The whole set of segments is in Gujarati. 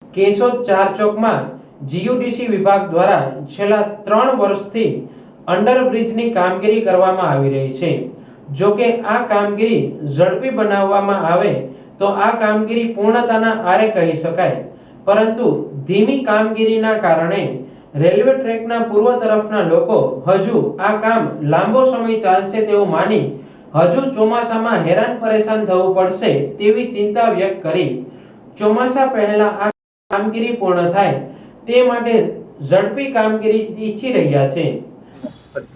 કેશોદ ચાર ચોકમાં જીયુડીસી વિભાગ દ્વારા છેલ્લા 3 વર્ષથી અંડરબ્રિજની કામગીરી કરવામાં આવી રહી છે। જો કે આ કામગીરી ઝડપી બનાવવામાં આવે તો આ કામગીરી પૂર્ણતાના આરે કહી શકાય, પરંતુ ધીમી કામગીરીના કારણે રેલવે ટ્રેકના પૂર્વ તરફના લોકો હજુ આ કામ લાંબો સમય ચાલશે તેવું માની હજુ ચોમાસામાં હેરાન પરેશાન થવું પડશે તેવી ચિંતા વ્યક્ત કરી ચોમાસા પહેલા આ કામગીરી પૂર્ણ થાય તે માટે ઝડપી કામગીરી ઈચ્છી રહ્યા છે।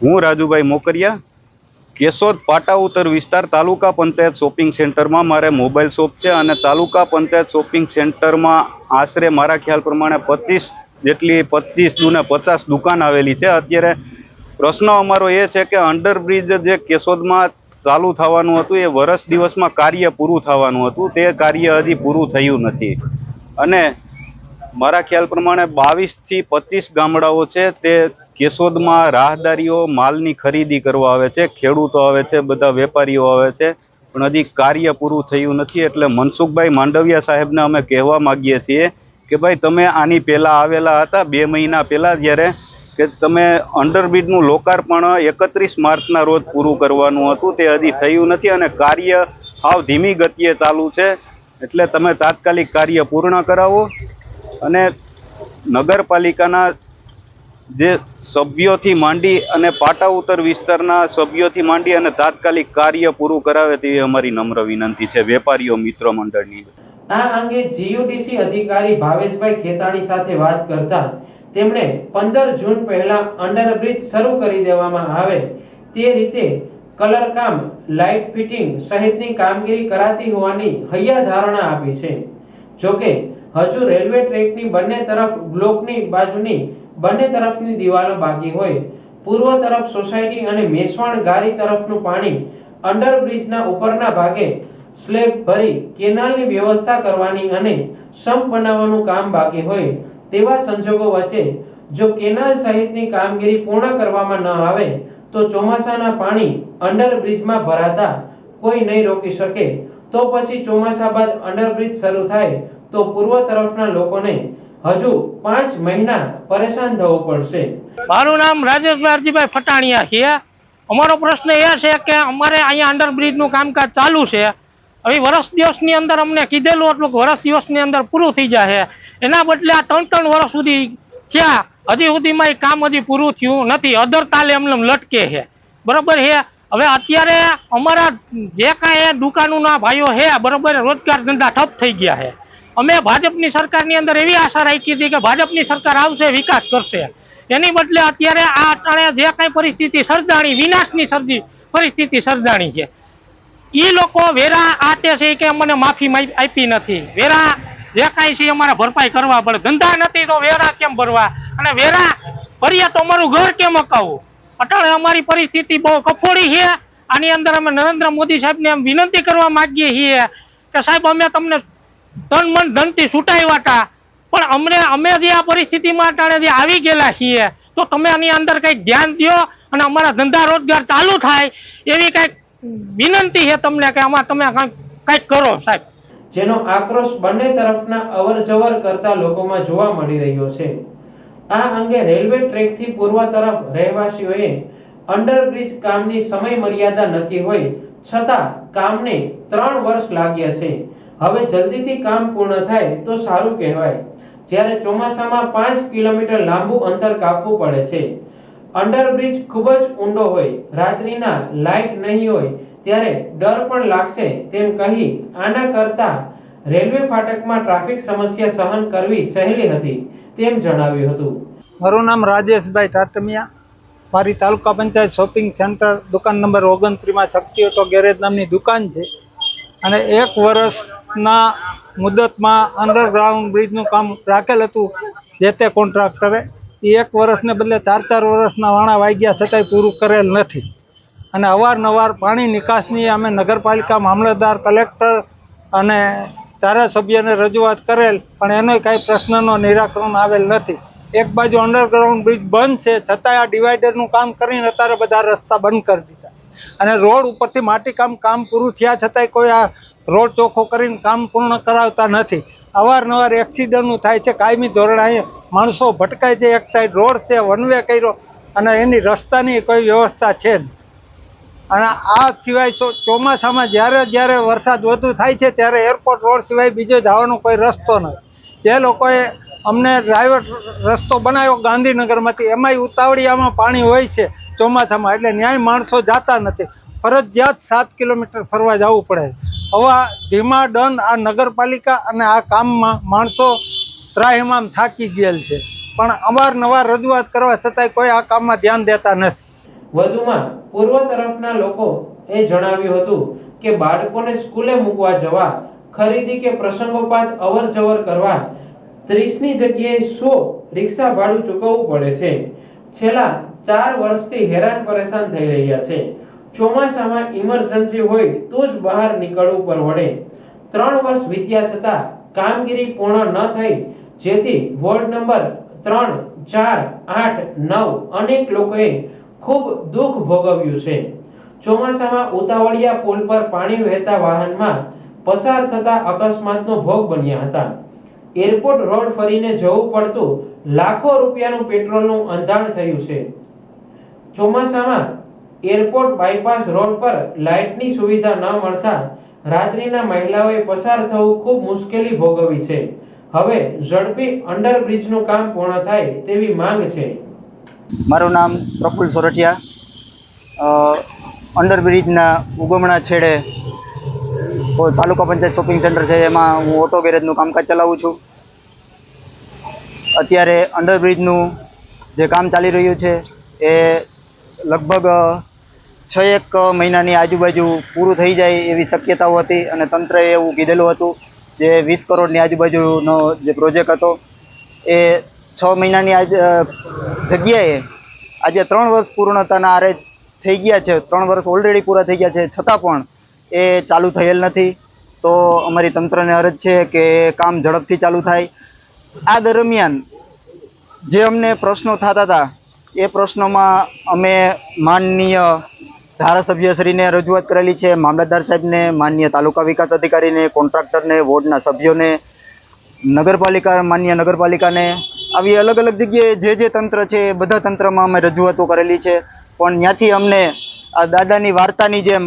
હું રાજુભાઈ મોકરિયા, કેશોદ પાટા ઉત્તર વિસ્તાર તાલુકા પંચાયત શોપિંગ સેન્ટરમાં મારે મોબાઈલ શોપ છે અને તાલુકા પંચાયત શોપિંગ સેન્ટરમાં આશરે મારા ખ્યાલ પ્રમાણે 25 દુને 50 દુકાન આવેલી છે। અત્યારે પ્રશ્ન અમારો એ છે કે અંડરબ્રિજ જે કેશોદમાં ચાલુ થવાનું હતું એ વર્ષ દિવસમાં કાર્ય પૂરું થવાનું હતું, તે કાર્ય હજી પૂરું થયું નથી અને મારા ખ્યાલ પ્રમાણે 22 થી 25 ગામડાઓ છે તે કેશોદમાં રાહદારીઓ માલની ખરીદી કરવા આવે છે, ખેડૂતો આવે છે, બધા વેપારીઓ આવે છે, પણ હજી કાર્ય પૂરું થયું નથી। એટલે મનસુખભાઈ માંડવિયા સાહેબને અમે કહેવા માંગીએ છીએ કે ભાઈ તમે આની પહેલાં આવેલા હતા 2 મહિના પહેલાં, જ્યારે કે તમે અંડરબ્રિજનું લોકાર્પણ 31 માર્ચના રોજ પૂરું કરવાનું હતું, તે હજી થયું નથી અને કાર્ય હાવ ધીમી ગતિએ ચાલુ છે। એટલે તમે તાત્કાલિક કાર્ય પૂર્ણ કરાવો અને નગરપાલિકાના જે સભ્યોથી માંડી અને પાટા ઉત્તર વિસ્તારના સભ્યોથી માંડી અને તાત્કાલિક કાર્ય પૂરું કરાવે તેવી અમારી નમ્ર વિનંતી છે વેપારીઓ મિત્ર મંડળની। આ અંગે જીયુડીસી અધિકારી ભાવેશભાઈ ખેતાણી સાથે વાત કરતા તેમણે 15 જૂન પહેલા અંડરબ્રિજ શરૂ કરી દેવામાં આવે તે રીતે કલર કામ, લાઇટ ફિટિંગ સહિતની કામગીરી કરાતી હોવાની હૈયાધારણા આપી છે। જોકે હજુ રેલવે ટ્રેકની બંને તરફ બ્લોકની બાજુની બંને તરફની દિવાલો બાકી હોય, પૂર્વ તરફ સોસાયટી અને મેસવાણ ગારી તરફનું પાણી અંડરબ્રિજના ઉપરના ભાગે સ્લેબ ભરી કેનાલની વ્યવસ્થા કરવાની અને સમ્પ બનાવવાનું કામ બાકી હોય તેવા સંજોગો વચ્ચે જો કેનાલ સહિતની કામગીરી પૂર્ણ કરવામાં ન આવે તો ચોમાસાના પાણી અંડરબ્રિજમાં ભરાતા કોઈ નહીં રોકી શકે, તો પછી ચોમાસા બાદ અંડરબ્રિજ શરૂ થાય તો પૂર્વ તરફના લોકોને હજુ 5 મહિના પરેશાન થવું પડશે। મારું નામ રાજેશભાઈ અરજીભાઈ ફટાણિયા છે। અમારો પ્રશ્ન એ છે કે અમારે અહીંયા અંડરબ્રિજનું કામકાજ ચાલુ છે, હવે વર્ષ દિવસની અંદર અમને કીધેલું એટલું કે વર્ષ દિવસની અંદર પૂરું થઈ જશે, એના બદલે આ 3 વર્ષ સુધી થયા, હજી સુધીમાં એ કામ હજી પૂરું થયું નથી, અધર તાલે એમને લટકે છે, બરોબર છે। હવે અત્યારે અમારા જે કાંઈ દુકાનોના ભાઈઓ છે બરોબર રોજગાર ધંધા ઠપ થઈ ગયા છે। અમે ભાજપની સરકારની અંદર એવી આશા રાખી હતી કે ભાજપની સરકાર આવશે, વિકાસ કરશે, એની બદલે અત્યારે આ અટાણે જે કાંઈ પરિસ્થિતિ સર્જાણી, વિનાશની પરિસ્થિતિ સર્જાણી છે, એ લોકો વેરા આ તે છે કે અમને માફી આપી નથી, વેરા જે કાંઈ છે અમારે ભરપાઈ કરવા પડે, ધંધા નથી તો વેરા કેમ ભરવા, અને વેરા ભરીએ તો અમારું ઘર કેમ અકાવવું, અટાણે અમારી પરિસ્થિતિ બહુ કફોડી છે। આની અંદર અમે નરેન્દ્ર મોદી સાહેબને એમ વિનંતી કરવા માંગીએ છીએ કે સાહેબ અમે તમને તન મન ધનથી છૂટાવ્યા હતા, પણ અમે જે આ પરિસ્થિતિમાં અટાણે જે આવી ગયેલા છીએ તો તમે આની અંદર કંઈક ધ્યાન દો અને અમારા ધંધા રોજગાર ચાલુ થાય એવી કંઈક વિનંતી છે તમને કે આમાં તમે કંઈક કરો સાહેબ। જેનો આક્રોશ બંને તરફના અવર જવર કરતા લોકોમાં જોવા મળી રહ્યો છે। આ અંગે રેલવે ટ્રેકથી પૂર્વ તરફ રહેવાસીઓએ અંડરબ્રિજ કામની સમય મર્યાદા નક્કી હોય છતાં કામને 3 વર્ષ લાગ્યા છે। હવે જલ્દીથી કામ પૂર્ણ થાય તો સારું કહેવાય, જ્યારે ચોમાસામાં 5 કિલોમીટર લાંબુ અંતર કાપવું પડે છે। અંડરબ્રિજ ખૂબ જ ઊંડો હોય, રાત્રિના લાઇટ નહીં હોય ત્યારે ડર પણ લાગશે તેમ કહી આના કરતા રેલવે ફાટકમાં ટ્રાફિક સમસ્યા સહન કરવી સહેલી હતી તેમ જણાવ્યું હતું। મારું નામ રાજેશભાઈ ટાટમિયા, મારી તાલુકા પંચાયત શોપિંગ સેન્ટર દુકાન નંબર 29માં શક્તિ ઓટો ગેરેજ નામની દુકાન છે અને 1 વર્ષના મુદતમાં અંડરગ્રાઉન્ડ બ્રિજનું કામ રાખેલ હતું જે તે કોન્ટ્રાક્ટરે, એ 1 વર્ષને બદલે 4 વર્ષના વાણા વાગ્યા છતાંય પૂરું કરેલ નથી અને અવારનવાર પાણી નિકાસની અમે નગરપાલિકા, મામલતદાર, કલેક્ટર અને ધારાસભ્યને રજૂઆત કરેલ પણ એનો કાંઈ પ્રશ્નનો નિરાકરણ આવેલ નથી। એક બાજુ અંડરગ્રાઉન્ડ બ્રિજ બંધ છે છતાંય આ ડિવાઈડરનું કામ કરીને અત્યારે બધા રસ્તા બંધ કરી દીધા અને રોડ ઉપરથી માટી કામ પૂરું થયા છતાંય કોઈ આ રોડ ચોખ્ખો કરીને કામ પૂર્ણ કરાવતા નથી। અવારનવાર એક્સિડન્ટનું થાય છે કાયમી ધોરણે. અહીં માણસો ભટકાય છે, એક સાઈડ રોડ છે, વન વે કર્યો અને એની રસ્તાની કોઈ વ્યવસ્થા છે જ. અને આ સિવાય ચોમાસામાં જ્યારે વરસાદ વધુ થાય છે ત્યારે એરપોર્ટ રોડ સિવાય બીજો જવાનો કોઈ રસ્તો નથી. જે લોકોએ અમને ડ્રાઈવર રસ્તો બનાવ્યો ગાંધીનગરમાંથી, એમાંય ઉતાવળિયામાં પાણી હોય છે ચોમાસામાં, એટલે ન્યાય માણસો જતા નથી. ફરજિયાત 7 કિલોમીટર ફરવા જવું પડે. હવે ધીમા દંડ આ નગરપાલિકા અને આ કામમાં માણસો ત્રાહિમામ થાકી ગયેલ છે, પણ અવારનવાર રજૂઆત કરવા છતાંય કોઈ આ કામમાં ધ્યાન દેતા નથી. વધુમાં પૂર્વ તરફના લોકો એ જણાવ્યું હતું કે બાળકોને સ્કૂલે મૂકવા જવા, ખરીદી કે પ્રસંગોપાત અવર જવર કરવા 30ની જગ્યાએ 100 રિક્ષા ભાડું ચૂકવવું પડે છે. છેલ્લા 4 વર્ષથી હેરાન પરેશાન થઈ રહ્યા છે. ચોમાસામાં ઇમરજન્સી હોય તો જ બહાર નીકળવું પરવડે. 3 વર્ષ વીત્યા છતાં કામગીરી પૂર્ણ ન થઈ, જેથી વોર્ડ નંબર 3, 4, 8, 9 અનેક લોકોએ ખૂબ દુઃખ ભોગવ્યું છે. ચોમાસામાં ઉતાવળિયા પુલ પર પાણી વહેતા વાહનમાં પસાર થતા અકસ્માતનો ભોગ બન્યા હતા. એરપોર્ટ રોડ ફરીને જવું પડતું લાખો રૂપિયાનું પેટ્રોલનું અંધાણ થયું છે. ચોમાસામાં એરપોર્ટ બાયપાસ રોડ પર લાઇટની સુવિધા ન મળતા રાત્રિના મહિલાઓએ પસાર થવું ખૂબ મુશ્કેલી ભોગવી છે. હવે ઝડપી અંડરબ્રિજનું કામ પૂર્ણ થાય તેવી માંગ છે. મારું નામ પ્રફુલ્લ સોરઠિયા. અંડરબ્રિજના ઉગમણા છેડે તાલુકા પંચાયત શોપિંગ સેન્ટર છે, એમાં હું ઓટો ગેરેજનું કામકાજ ચલાવું છું. અત્યારે અંડરબ્રિજનું જે કામ ચાલી રહ્યું છે એ લગભગ 6-1 મહિનાની આજુબાજુ પૂરું થઈ જાય એવી શક્યતાઓ હતી, અને તંત્રએ એવું કીધેલું હતું. જે 20 કરોડની આજુબાજુનો જે પ્રોજેક્ટ હતો એ 6 મહિનાની જગ્યાએ આજે 3 વર્ષ પૂર્ણતાના આરે થઈ ગયા છે. 3 વર્ષ ઓલરેડી પૂરા થઈ ગયા છે, છતાં પણ એ ચાલુ થયેલ નથી. તો અમારી તંત્રને અરજ છે કે કામ ઝડપથી ચાલુ થાય. આ દરમિયાન જે અમને પ્રશ્નો થતા હતા એ પ્રશ્નોમાં અમે માનનીય ધારાસભ્યશ્રીને રજૂઆત કરેલી છે, મામલતદાર સાહેબને, માનનીય તાલુકા વિકાસ અધિકારીને, કોન્ટ્રાક્ટરને, વોર્ડના સભ્યોને, નગરપાલિકા, માનનીય નગરપાલિકાને, આવી અલગ અલગ જગ્યાએ જે તંત્ર છે એ બધા તંત્રમાં અમે રજૂઆતો કરેલી છે. પણ ત્યાંથી અમને આ દાદાની વાર્તાની જેમ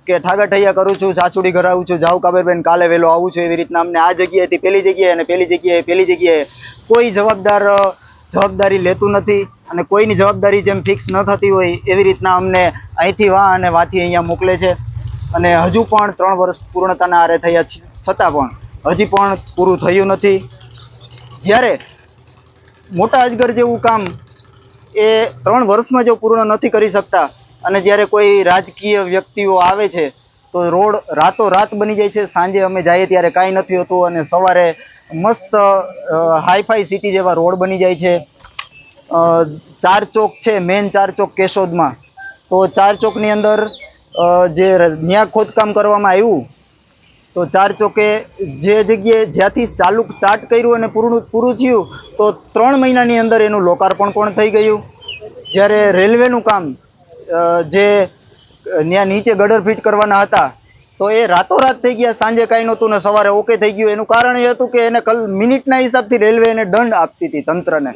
કે ઠાગા ઠૈયા કરું છું, સાચુડી ઘરાવું છું, જાઉં કાબેરબેન કાલે વહેલો આવું છું, એવી રીતના અમને આ જગ્યાએથી પેલી જગ્યાએ અને પેલી જગ્યાએ કોઈ જવાબદારી લેતું નથી, અને કોઈની જવાબદારી જેમ ફિક્સ ન થતી હોય એવી રીતના અમને અહીંથી અને વાથી અહીંયા મોકલે છે. અને હજુ પણ 3 વર્ષ પૂર્ણતાના આરે થયા છતાં પણ હજી પણ પૂરું થયું નથી. જ્યારે મોટા અજગર જેવું કામ એ 3 વર્ષમાં જો પૂર્ણ નથી કરી શકતા, અને જ્યારે કોઈ રાજકીય વ્યક્તિઓ આવે છે તો રોડ રાતોરાત બની જાય છે. સાંજે અમે જઈએ ત્યારે કાંઈ નથી હોતું, અને સવારે મસ્ત હાઈફાઈ સિટી જેવા રોડ બની જાય છે. 4 ચોક છે, મેન 4 ચોક કેશોદમાં, તો 4 ચોકની અંદર જે ન્યા ખોદકામ કરવામાં આવ્યું, તો 4 ચોકે જે જગ્યાએ જ્યાંથી સ્ટાર્ટ કર્યું અને પૂરું થયું તો 3 મહિનાની અંદર એનું લોકાર્પણ પણ થઈ ગયું. જ્યારે રેલવેનું કામ જે ત્યાં નીચે ગટર ફિટ કરવાના હતા તો એ રાતોરાત થઈ ગયા. સાંજે કાંઈ નહોતું ને સવારે ઓકે થઈ ગયું. એનું કારણ એ હતું કે એને મિનિટના હિસાબથી રેલવે એને દંડ આપતી હતી તંત્રને.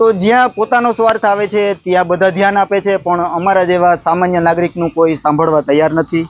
તો જ્યાં પોતાનો સ્વાર્થ આવે છે ત્યાં બધા ધ્યાન આપે છે, પણ અમારા જેવા સામાન્ય નાગરિકનું કોઈ સાંભળવા તૈયાર નથી.